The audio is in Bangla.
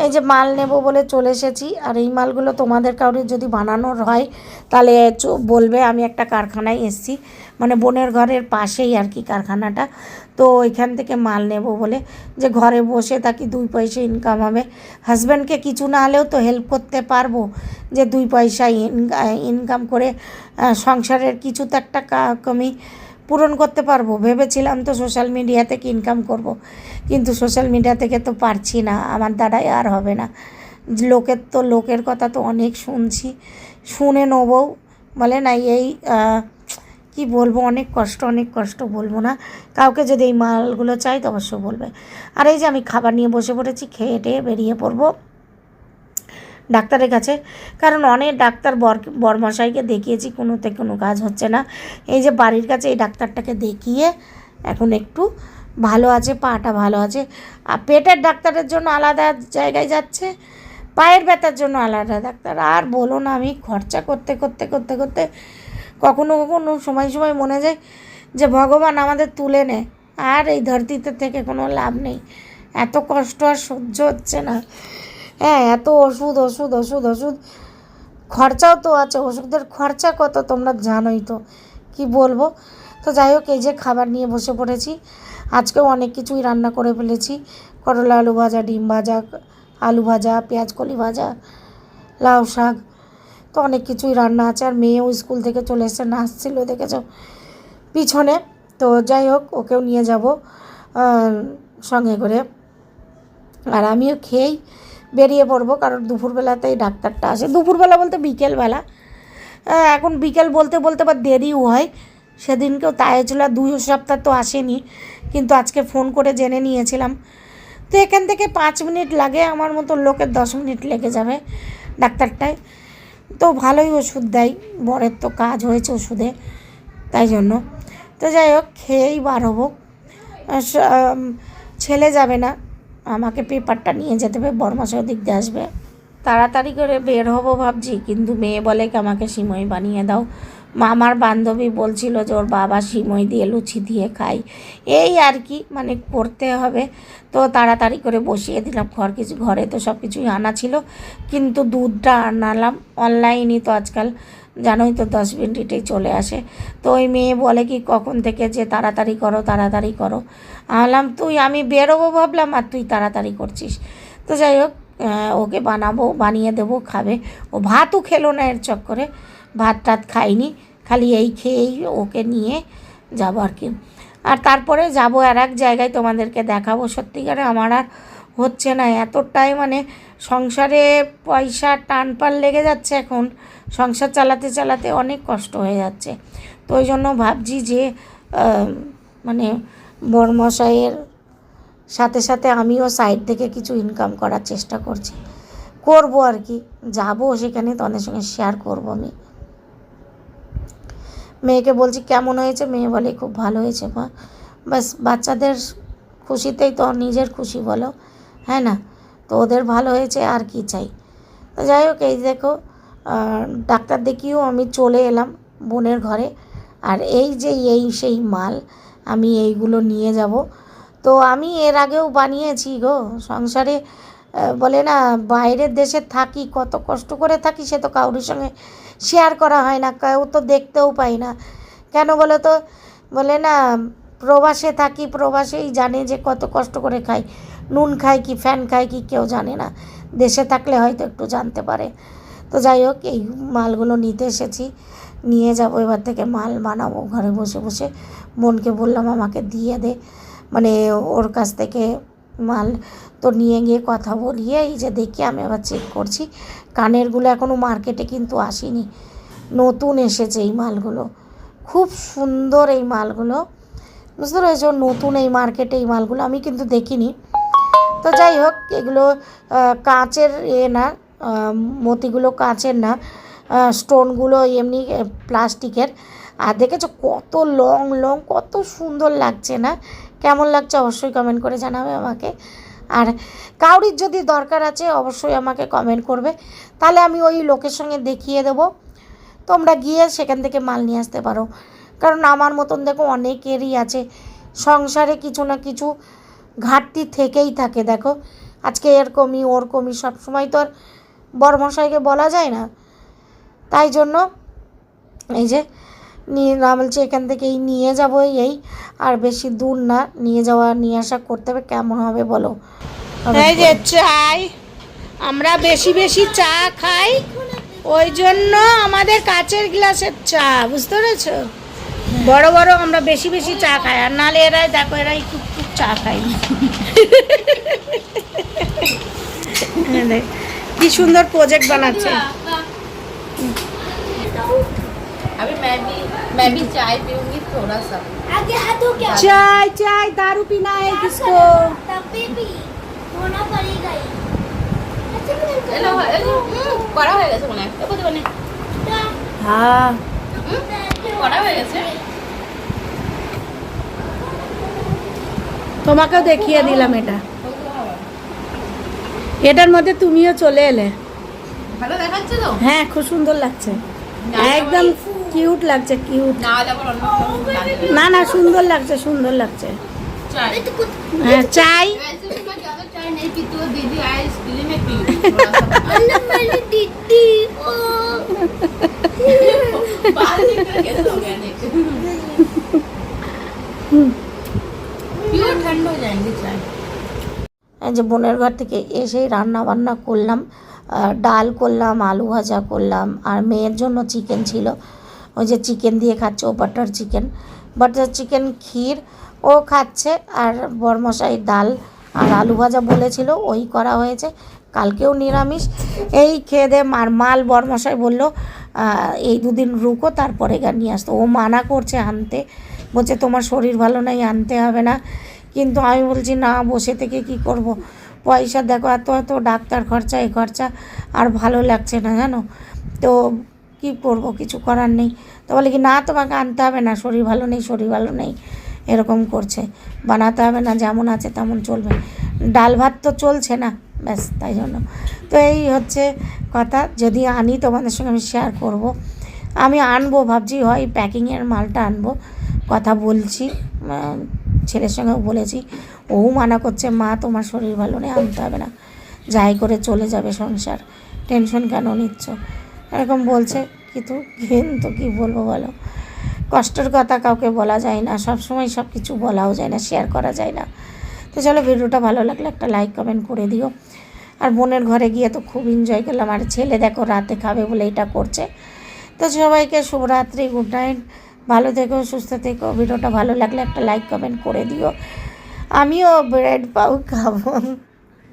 এই যে মাল নেব বলে চলে এসেছি। আর এই মালগুলো তোমাদের কারোর যদি বানানোর হয় তাহলে বলবে। আমি একটা কারখানায় এসেছি, মানে বোনের ঘরের পাশেই আর কি কারখানাটা। তো এখান থেকে মাল নেব বলে, যে ঘরে বসে থাকি, 2 পয়সা ইনকাম হবে, হাজব্যান্ডকে কিছু না হলেও তো হেল্প করতে পারবো, যে 2 পয়সা ইনকাম করে সংসারের কিছু তো একটা কমি পূরণ করতে পারবো। ভেবেছিলাম তো সোশ্যাল মিডিয়া থেকে ইনকাম করব, কিন্তু সোশ্যাল মিডিয়া থেকে তো পারছি না, আমার দ্বারাই আর হবে না। লোকের কথা তো অনেক শুনছি, শুনে নেবো, বলে না এই কি বলবো, অনেক কষ্ট বলবো না। কাউকে যদি এই মালগুলো চাই তো অবশ্য বলবে। আর এই যে আমি খাবার নিয়ে বসে পড়েছি, খেয়ে টেয়ে বেরিয়ে পড়বো ডাক্তারের কাছে। কারণ অনেক ডাক্তার বরমশাইকে দেখিয়েছি, কোনো কাজ হচ্ছে না। এই যে বাড়ির কাছে এই ডাক্তারটাকে দেখিয়ে এখন একটু ভালো আছে, পাটা ভালো আছে। আর পেটের ডাক্তারের জন্য আলাদা জায়গায় যাচ্ছে, পায়ের ব্যথার জন্য আলাদা ডাক্তার। আর বলো না, আমি খরচা করতে কখনো সময় মনে যায় যে ভগবান আমাদের তুলে নে, আর এই ধরতিতে থেকে কোনো লাভ নেই। এত কষ্ট আর সহ্য হচ্ছে না। হ্যাঁ, এত ওষুধ, খরচাও তো আছে, ওষুধের খরচা কত তোমরা জানোই তো, কি বলবো। তো যাই হোক, এই যে খাবার নিয়ে বসে পড়েছি। আজকেও অনেক কিছুই রান্না করে ফেলেছি, করলা আলু ভাজা, ডিম ভাজা, আলু ভাজা, পেঁয়াজ কলি ভাজা, লাউ শাক, তো অনেক কিছুই রান্না আছে। আর মেয়েও স্কুল থেকে চলে এসে নাচছিল, দেখেছো পিছনে। তো যাই হোক, ওকেও নিয়ে যাব সঙ্গে করে। আর আমিও খেয়েই বেরিয়ে পড়বো, কারণ দুপুরবেলাতেই ডাক্তারটা আসে। দুপুরবেলা বলতে বিকেলবেলা, এখন বিকেল বলতে আবার দেরিও হয়। সেদিনকেও তাই হয়েছিল, 2 সপ্তাহ তো আসেনি, কিন্তু আজকে ফোন করে জেনে নিয়েছিলাম। তো এখান থেকে 5 মিনিট লাগে, আমার মতো লোকের 10 মিনিট লেগে যাবে ডাক্তারটায়। তো ভালোই ওষুধ দেয়, বরের তো কাজ হয়েছে ওষুধে, তাই জন্য। তো যাই হোক, খেয়েই বার হবো। ছেলে যাবে না, আমাকে পেপারটা নিয়ে যেতে হবে, বরমাসের দিক দিয়ে আসবে। তাড়াতাড়ি করে বের হবো ভাবছি, কিন্তু মেয়ে বলে কি আমাকে সিমই বানিয়ে দাও। আমার বান্ধবী বলছিল যে ওর বাবা সিমই দিয়ে লুচি দিয়ে খায়, এই আর কি, মানে করতে হবে। তো তাড়াতাড়ি করে বসিয়ে দিলাম। ঘরে তো সব কিছুই আনা ছিল, কিন্তু দুধটা আনালাম অনলাইনই, তো আজকাল জানোই তো 10 মিনিটেই চলে আসে। তো ওই মেয়ে বলে কি কখন থেকে যে তাড়াতাড়ি করো। আমি বেরোবো ভাবলাম, আর তুই তাড়াতাড়ি করছিস। তো যাই হোক, ওকে বানিয়ে দেবো, খাবে। ও ভাতও খেলো না এর চক্করে, ভাত টাত খাইনি, খালি এই খেয়েই ওকে নিয়ে যাবো আর কি। আর তারপরে যাবো আর এক জায়গায়, তোমাদেরকে দেখাবো। সত্যিকারে আমার আর হচ্ছে না এতটাই, মানে সংসারে পয়সা টানপাল লেগে যাচ্ছে এখন, সংসার চালাতে অনেক কষ্ট হয়ে যাচ্ছে। তো ওই জন্য ভাবছি যে মানে বরমশাইয়ের সাথে আমিও সাইড থেকে কিছু ইনকাম করার চেষ্টা করবো আর কি। যাবো সেখানে, তোমাদের সঙ্গে শেয়ার করবো। আমি মেয়েকে বলছি কেমন হয়েছে, মেয়ে বলে খুব ভালো হয়েছে মা। বাস, বাচ্চাদের খুশিতেই তো নিজের খুশি, বলো, হ্যাঁ না? তো ওদের ভালো হয়েছে, আর কি চাই। তো যাই হোক, এই দেখো, ডাক্তার দেখিয়েও আমি চলে এলাম বোনের ঘরে। আর এই যে সেই মাল, আমি এইগুলো নিয়ে যাব। তো আমি এর আগেও বানিয়েছি গো সংসারে। বলে না, বাইরের দেশে থাকি, কত কষ্ট করে থাকি, সে তো কারোর সঙ্গে শেয়ার করা হয় না, কেউ তো দেখতেও পাই না। কেন বলো তো? বলে না, প্রবাসে থাকি, প্রবাসেই জানে যে কত কষ্ট করে খাই, নুন খাই কি ফ্যান খাই কি কেউ জানে না, দেশে থাকলে হয়তো একটু জানতে পারে। তো যাই হোক, এই মালগুলো নিতে এসেছি, নিয়ে যাব। এবার থেকে মাল বানাবো ঘরে বসে বসে। বোনকে বললাম আমাকে দিয়ে দে, মানে ওর কাছ থেকে মাল তো নিয়ে গিয়ে কথা বলিয়ে, এই যে দেখি আমি আবার চেক করছি। কানেরগুলো এখনও মার্কেটে কিন্তু আসেনি, নতুন এসেছে এই মালগুলো, খুব সুন্দর এই মালগুলো, বুঝতে পেরেছো? নতুন এই মার্কেটে এই মালগুলো আমি কিন্তু দেখিনি। তো যাই হোক, এগুলো কাঁচের না, মতিগুলো কাঁচের না, স্টোনগুলো এমনি প্লাস্টিকের। আর দেখেছো কত লং, কত সুন্দর লাগছে না? কেমন লাগছে অবশ্যই কমেন্ট করে জানাবে আমাকে। আর কাউরির যদি দরকার আছে অবশ্যই আমাকে কমেন্ট করবে, তাহলে আমি ওই লোকের সঙ্গে দেখিয়ে দেবো, তোমরা গিয়ে সেখান থেকে মাল নিয়ে আসতে পারো। কারণ আমার মতন দেখো অনেকেরই আছে সংসারে কিছু না কিছু ঘাটতি থেকেই থাকে। দেখো আজকে এর কমি ওর কমি, সবসময় তো আর বরমশাইকে বলা যায় না। তাই জন্য এই যে নিয়ে বলছি এখান থেকেই নিয়ে যাবো, এই আর বেশি দূর না, নিয়ে যাওয়া নিয়ে আসা করতে হবে, কেমন হবে বলো। এই যে চাই, আমরা বেশি বেশি চা খাই, ওই জন্য আমাদের কাচের গ্লাসের চা, বুঝতে পেরেছ? বড় বড় আমরা বেশি বেশি চা খাই, আর নাহলে এরাই দেখো এরাই টুকটুক চা খাই। কি সুন্দর প্রজেক্ট বানাচ্ছে। अभी मैं भी चाय पीऊंगी थोड़ा सा। आगे हाथों क्या चाय चाय दारू पीना है किसको? तब भी होना पड़ेगा ही। हेलो हेलो করা হয়ে গেছে মনে হয়, দেখো তো মানে হ্যাঁ করা হয়ে গেছে। তোমাকেও দেখিয়ে দিলাম এটা, এটার মধ্যে তুমিও চলে এলে। ভালো দেখাচ্ছে তো? হ্যাঁ খুব সুন্দর লাগছে, একদম কিউট লাগছে, কিউট। না আবার অন্য না না সুন্দর লাগছে, সুন্দর লাগছে। चाय হ্যাঁ চাই। वैसे भी मैं ज्यादा चाय नहीं पीती हूँ, दीदी आए इसके लिए मैं पी थोड़ा सा। अल्लाह मेरी दीदी ओ बाल देख कर कैसे हो गया देख, क्यों ठंड हो जाएंगे चाय। এই যে বোনের ঘর থেকে এসেই রান্না বান্না করলাম, ডাল করলাম, আলু ভাজা করলাম, আর মেয়ের জন্য চিকেন ছিল, ওই যে চিকেন দিয়ে খাচ্ছে ও, বাটার চিকেন ক্ষীর ও খাচ্ছে, আর বরমশাই ডাল আর আলু ভাজা বলেছিল ওই করা হয়েছে, কালকেও নিরামিষ। এই খেয়ে দে মাল বরমশাই বললো এই দুদিন রুকো তারপরে গা নিয়ে আসতো, ও মানা করছে আনতে, বলছে তোমার শরীর ভালো নাই আনতে হবে না, কিন্তু আমি বলছি না বসে থেকে কি করব, পয়সা দেখো এত এত ডাক্তার খরচা এই খরচা, আর ভালো লাগছে না জানো, তো কি করব, কিছু করার নেই। তো বলে কি না তোমাকে আনতে হবে না, শরীর ভালো নেই এরকম করছে, বানাতে হবে না, যেমন আছে তেমন চলবে, ডাল ভাত তো চলছে না, ব্যাস তাই জন্য। তো এই হচ্ছে কথা, যদি আনি তোমাদের সঙ্গে আমি শেয়ার করব। আমি আনবো ভাবছি, হয় প্যাকিংয়ের মালটা আনবো, কথা বলছি, ছেলের সঙ্গেও বলেছি, ও মানা করছে মা তোমার শরীর ভালো নেই আনতে হবে না, যাই করে চলে যাবে সংসার, টেনশন কেন নিচ্ছ, এরকম বলছে। কিন্তু কী বলবো বলো, কষ্টের কথা কাউকে বলা যায় না, সব সময় সব কিছু বলাও যায় না, শেয়ার করা যায় না। তো চলো ভিডিওটা ভালো লাগলে একটা লাইক কমেন্ট করে দিও। আর বোনের ঘরে গিয়ে তো খুব এনজয় করলাম, আর ছেলে দেখো রাতে খাবে বলে এটা করছে। তো সবাইকে শুভরাত্রি, গুড নাইট, ভালো থেকো, সুস্থ থেকো। ভিডিওটা ভালো লাগলে একটা লাইক কমেন্ট করে দিও। আমিও ব্রেড পাউ খাবো।